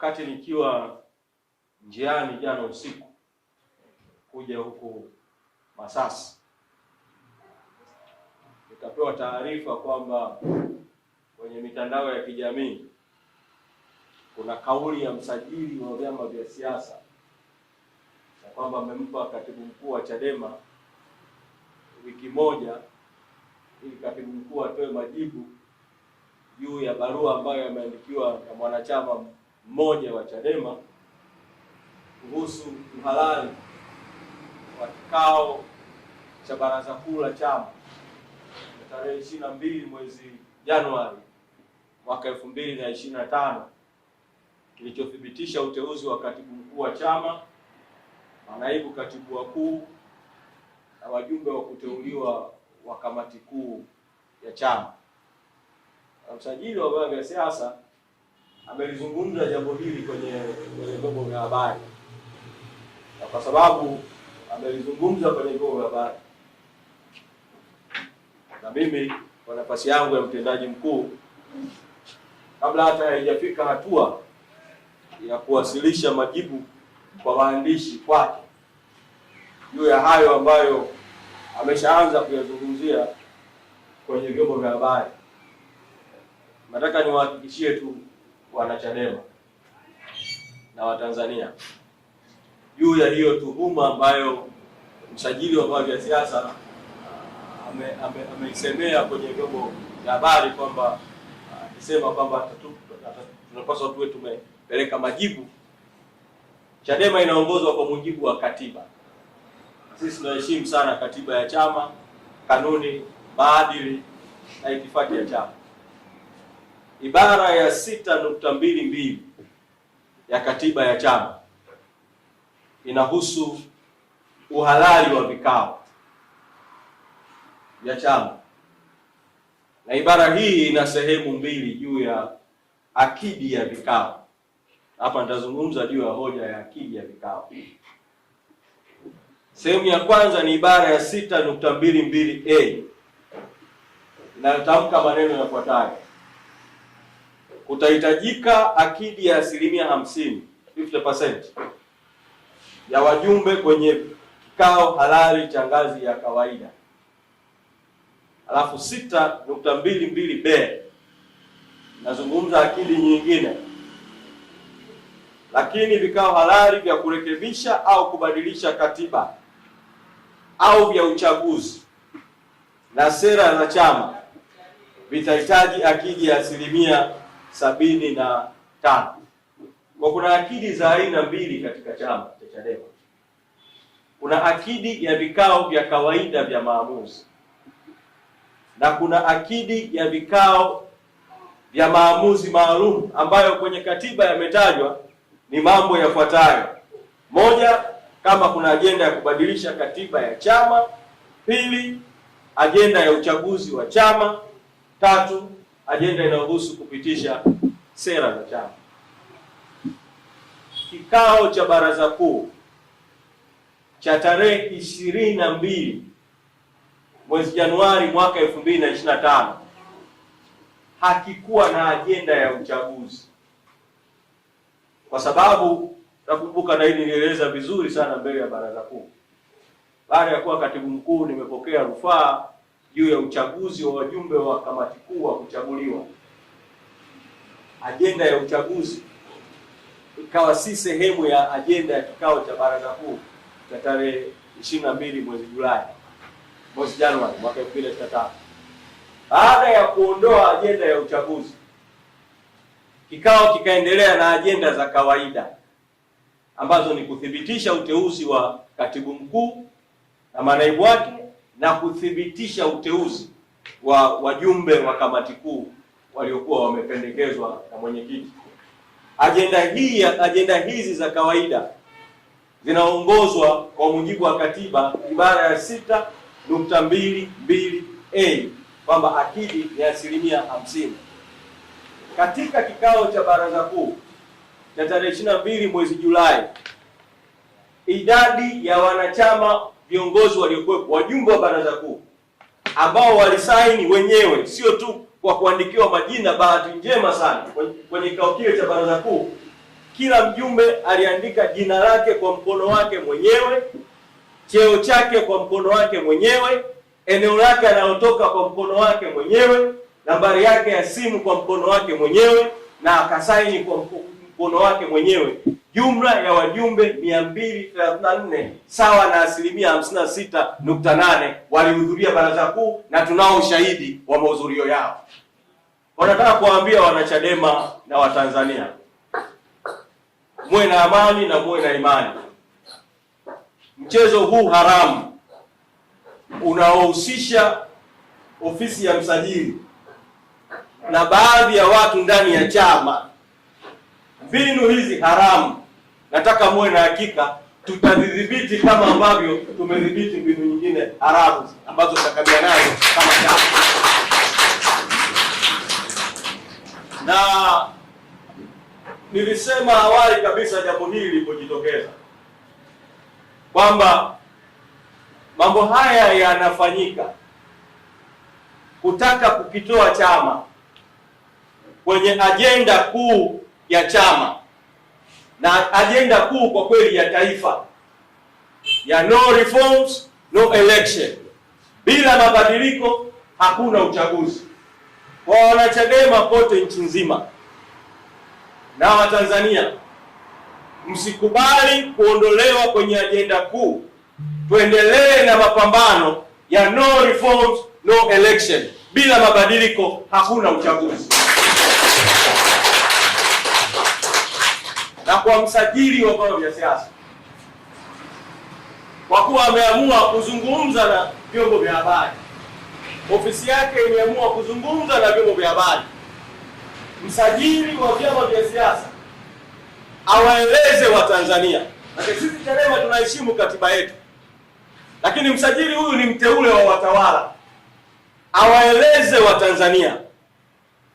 Wakati nikiwa njiani jana usiku kuja huku Masasi, nikapewa taarifa kwamba kwenye mitandao ya kijamii kuna kauli ya msajili wa vyama vya siasa na kwamba amempa katibu mkuu wa Chadema wiki moja ili katibu mkuu atoe majibu juu ya barua ambayo yameandikiwa na mwanachama mmoja wa Chadema kuhusu uhalali wa kikao cha baraza kuu la chama tarehe 22 mwezi Januari mwaka 2025 kilichothibitisha uteuzi wa katibu mkuu wa chama, manaibu katibu wakuu na wajumbe wa kuteuliwa wa kamati kuu ya chama. Msajili wa vyama vya siasa amelizungumza jambo hili kwenye vyombo vya habari, na kwa sababu amelizungumza kwenye vyombo vya habari, na mimi kwa nafasi yangu ya mtendaji mkuu, kabla hata haijafika hatua ya kuwasilisha majibu kwa maandishi kwake juu ya hayo ambayo ameshaanza kuyazungumzia kwenye vyombo vya habari, nataka niwahakikishie tu wanachadema na Watanzania juu ya hiyo tuhuma ambayo msajili wa vyama vya siasa ameisemea kwenye vyombo vya habari kwamba akisema kwamba tunapaswa tuwe tumepeleka majibu. Chadema inaongozwa kwa mujibu wa katiba. Sisi tunaheshimu sana katiba ya chama, kanuni, maadili na itifaki ya chama. Ibara ya 6.22 ya katiba ya chama inahusu uhalali wa vikao vya chama, na ibara hii ina sehemu mbili juu ya akidi ya vikao. Hapa nitazungumza juu ya hoja ya akidi ya vikao. Sehemu ya kwanza ni ibara ya 6.22A inayotamka maneno yafuatayo: kutahitajika akidi ya 50% ya wajumbe kwenye kikao halali cha ngazi ya kawaida. Alafu 6.22B nazungumza akidi nyingine: lakini vikao halali vya kurekebisha au kubadilisha katiba au vya uchaguzi na sera za chama vitahitaji akidi ya 75%. Kwa kuna akidi za aina mbili katika chama cha Chadema. Kuna akidi ya vikao vya kawaida vya maamuzi na kuna akidi ya vikao vya maamuzi maalum ambayo kwenye katiba yametajwa ni mambo yafuatayo: moja, kama kuna ajenda ya kubadilisha katiba ya chama; pili, ajenda ya uchaguzi wa chama; tatu, ajenda inayohusu kupitisha sera za chama. Kikao cha baraza kuu cha tarehe 22 mwezi Januari mwaka 2025 hakikuwa na ajenda ya uchaguzi, kwa sababu nakumbuka, na hili nilieleza vizuri sana mbele ya baraza kuu, baada ya kuwa katibu mkuu nimepokea rufaa juu ya uchaguzi wa wajumbe wa kamati kuu wa kuchaguliwa. Ajenda ya uchaguzi ikawa si sehemu ya ajenda ya kikao cha baraza kuu cha tarehe 22 mwezi Januari mwaka 2025. Baada ya kuondoa ajenda ya uchaguzi, kikao kikaendelea na ajenda za kawaida ambazo ni kuthibitisha uteuzi wa katibu mkuu na manaibu wake na kuthibitisha uteuzi wa wajumbe wa kamati kuu waliokuwa wamependekezwa na mwenyekiti. Ajenda hizi za kawaida zinaongozwa kwa mujibu wa katiba ibara ya 6.22A kwamba akidi ni 50%. Katika kikao cha baraza kuu cha tarehe 22 mwezi Julai, idadi ya wanachama viongozi waliokuwepo, wajumbe wa baraza kuu ambao walisaini wenyewe, sio tu kwa kuandikiwa majina, bahati njema sana kwenye kikao kile cha baraza kuu kila mjumbe aliandika jina lake kwa mkono wake mwenyewe, cheo chake kwa mkono wake mwenyewe, eneo lake analotoka kwa mkono wake mwenyewe, nambari yake ya simu kwa mkono wake mwenyewe, na akasaini kwa mkono wake mwenyewe. Jumla ya wajumbe 234 sawa na 56.8 walihudhuria baraza kuu, na tunao ushahidi wa mahudhurio yao. Wanataka kuwaambia wanachadema na Watanzania, muwe na amani na muwe na imani. Mchezo huu haramu unaohusisha ofisi ya msajili na baadhi ya watu ndani ya chama, mbinu hizi haramu, nataka muwe na hakika tutadhibiti kama ambavyo tumedhibiti mbinu nyingine haramu ambazo tutakabiliana nazo kama chama. Na nilisema awali kabisa jambo hili lilipojitokeza kwamba mambo haya yanafanyika kutaka kukitoa chama kwenye ajenda kuu ya chama, na ajenda kuu kwa kweli ya taifa ya no reforms no election, bila mabadiliko hakuna uchaguzi. Kwa wanachadema kote nchi nzima na Watanzania, msikubali kuondolewa kwenye ajenda kuu. Tuendelee na mapambano ya no reforms no election, bila mabadiliko hakuna uchaguzi. Na kwa msajili wa vyama vya siasa, kwa kuwa ameamua kuzungumza na vyombo vya habari, ofisi yake imeamua kuzungumza na vyombo vya habari, msajili wa vyama vya siasa awaeleze Watanzania. Sisi Chadema tunaheshimu katiba yetu, lakini msajili huyu ni mteule wa watawala. Awaeleze Watanzania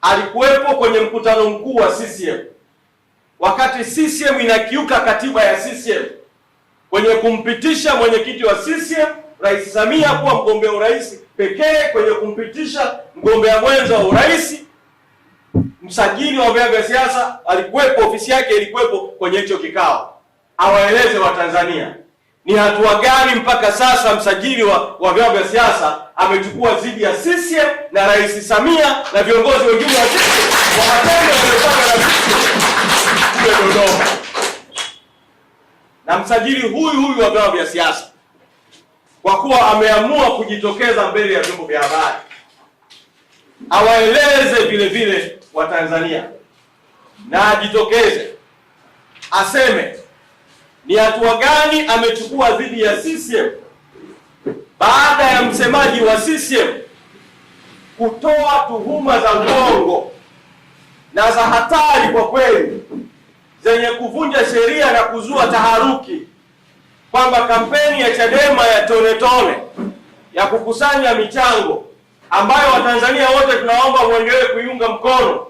alikuwepo kwenye mkutano mkuu wa CCM wakati CCM inakiuka katiba ya CCM kwenye kumpitisha mwenyekiti wa CCM Rais Samia kuwa mgombea urais pekee, kwenye kumpitisha mgombea mwenza wa urais. Msajili wa vyama vya siasa alikuwepo, ofisi yake ilikuwepo kwenye hicho kikao. Awaeleze Watanzania ni hatua gani mpaka sasa msajili wa vyama vya siasa amechukua dhidi ya CCM na Rais Samia na viongozi wengine wa CCM kwa matendo yaliyofanywa na CCM kule Dodoma. Na msajili huyu wa vyama vya siasa, kwa kuwa ameamua kujitokeza mbele ya vyombo vya habari, awaeleze vile vile Watanzania na ajitokeze aseme ni hatua gani amechukua dhidi ya CCM baada ya msemaji wa CCM kutoa tuhuma za uongo na za hatari kwa kweli, zenye kuvunja sheria na kuzua taharuki, kwamba kampeni ya Chadema ya tone tone ya kukusanya michango ambayo Watanzania wote tunaomba muendelee kuiunga mkono,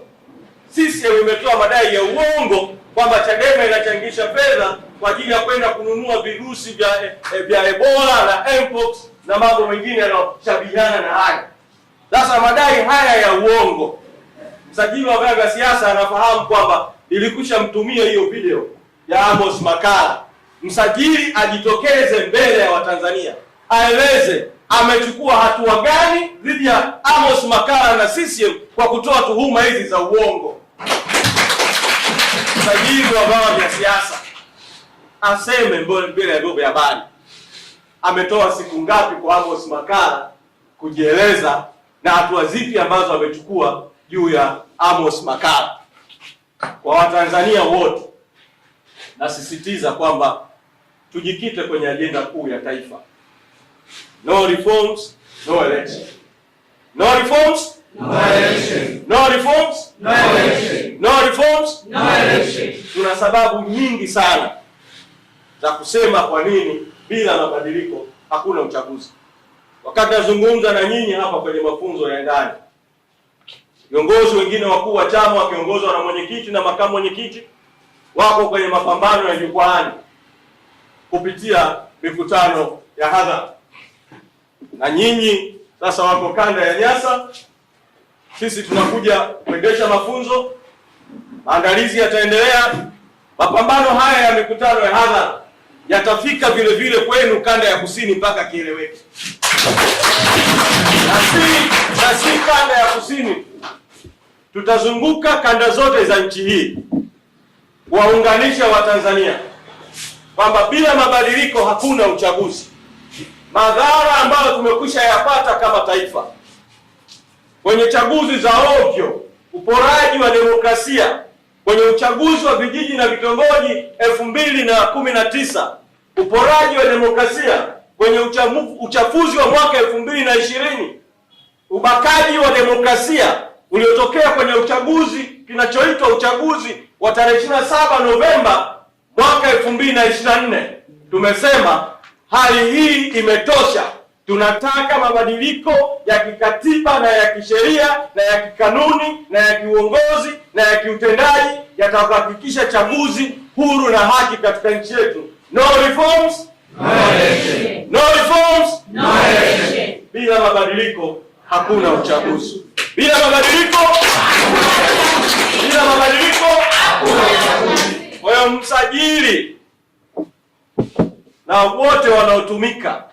CCM imetoa madai ya uongo kwamba Chadema inachangisha fedha kwa ajili ya kwenda kununua virusi vya Ebola na Mpox na mambo mengine yanayoshabihiana na haya. Sasa madai haya ya uongo, msajili wa vyama vya siasa anafahamu kwamba nilikwisha mtumia hiyo video ya Amos Makalla. Msajili ajitokeze mbele ya Watanzania aeleze amechukua hatua gani dhidi ya Amos Makalla na CCM kwa kutoa tuhuma hizi za uongo. Msajili wa vyama vya siasa aseme mbele ya vyombo vya habari ametoa siku ngapi kwa Amos Makalla kujieleza na hatua zipi ambazo amechukua juu ya Amos Makalla. Kwa Watanzania wote nasisitiza kwamba tujikite kwenye ajenda kuu ya taifa. No reforms, no election. No reforms, no election. No reforms, no election. No reforms, no election. Tuna sababu nyingi sana za kusema kwa nini bila mabadiliko hakuna uchaguzi. Wakati nazungumza na nyinyi hapa kwenye mafunzo ya ndani, viongozi wengine wakuu wa chama wakiongozwa na mwenyekiti na makamu mwenyekiti wako kwenye mapambano ya jukwaani kupitia mikutano ya hadhara, na nyinyi sasa wako kanda ya Nyasa. Sisi tunakuja kuendesha mafunzo, maandalizi yataendelea, Mapambano haya ya mikutano ya hadhara yatafika vile vile kwenu kanda ya kusini mpaka kieleweke, na si kanda ya kusini. Tutazunguka kanda zote za nchi hii kuwaunganisha Watanzania kwamba bila mabadiliko hakuna uchaguzi. Madhara ambayo tumekwisha yapata kama taifa kwenye chaguzi za ovyo, uporaji wa demokrasia kwenye uchaguzi wa vijiji na vitongoji 2019, uporaji wa demokrasia kwenye uchafuzi wa mwaka 2020, ubakaji wa demokrasia uliotokea kwenye uchaguzi kinachoitwa uchaguzi wa tarehe 27 Novemba mwaka 2024. Tumesema hali hii imetosha. Tunataka mabadiliko ya kikatiba na ya kisheria na ya kikanuni na ya kiuongozi na ya kiutendaji yatahakikisha chaguzi huru na haki katika nchi yetu. No reforms, no election. No reforms, no election. Bila mabadiliko hakuna uchaguzi. Bila mabadiliko hakuna uchaguzi. Kwa hiyo msajili na wote wanaotumika,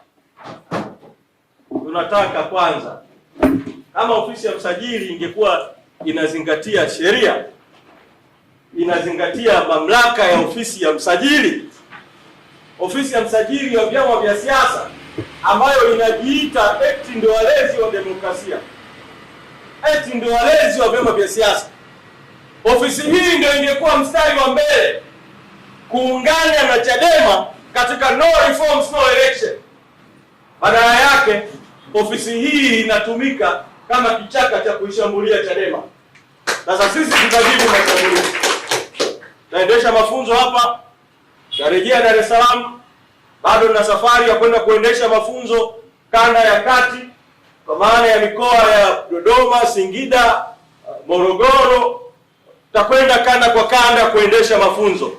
tunataka kwanza, kama ofisi ya msajili ingekuwa inazingatia sheria, inazingatia mamlaka ya ofisi ya msajili, ofisi ya msajili wa vyama vya siasa ambayo inajiita eti ndio walezi wa demokrasia, eti ndio walezi wa vyama vya siasa, ofisi hii ndio ingekuwa mstari wa mbele kuungana na Chadema katika no reforms, no election. Badala yake ofisi hii inatumika kama kichaka cha kuishambulia Chadema. Sasa sisi tutajibu mashambulizi. Taendesha mafunzo hapa, tarejea Dar es Salaam, bado na safari ya kwenda kuendesha mafunzo kanda ya kati, kwa maana ya mikoa ya Dodoma, Singida, Morogoro. Tutakwenda kanda kwa kanda kuendesha mafunzo.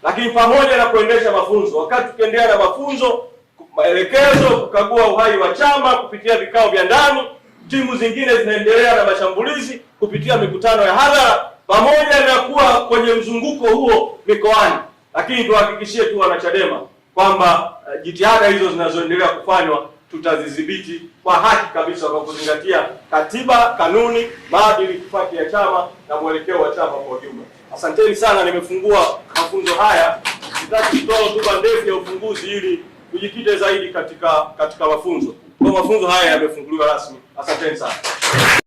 Lakini pamoja na kuendesha mafunzo, wakati tukiendelea na mafunzo, maelekezo, kukagua uhai wa chama kupitia vikao vya ndani, timu zingine zinaendelea na mashambulizi kupitia mikutano ya hadhara, pamoja na kuwa kwenye mzunguko huo mikoani. Lakini tuhakikishie tu wanachadema kwamba jitihada hizo zinazoendelea kufanywa tutazidhibiti kwa haki kabisa, kwa kuzingatia katiba, kanuni, maadili, itifaki ya chama na mwelekeo wa chama kwa ujumla. Asanteni sana, nimefungua mafunzo haya. Sitaki kutoa hotuba ndefu ya ufunguzi ili tujikite zaidi katika mafunzo. Kwa mafunzo haya yamefunguliwa rasmi. Asanteni sana.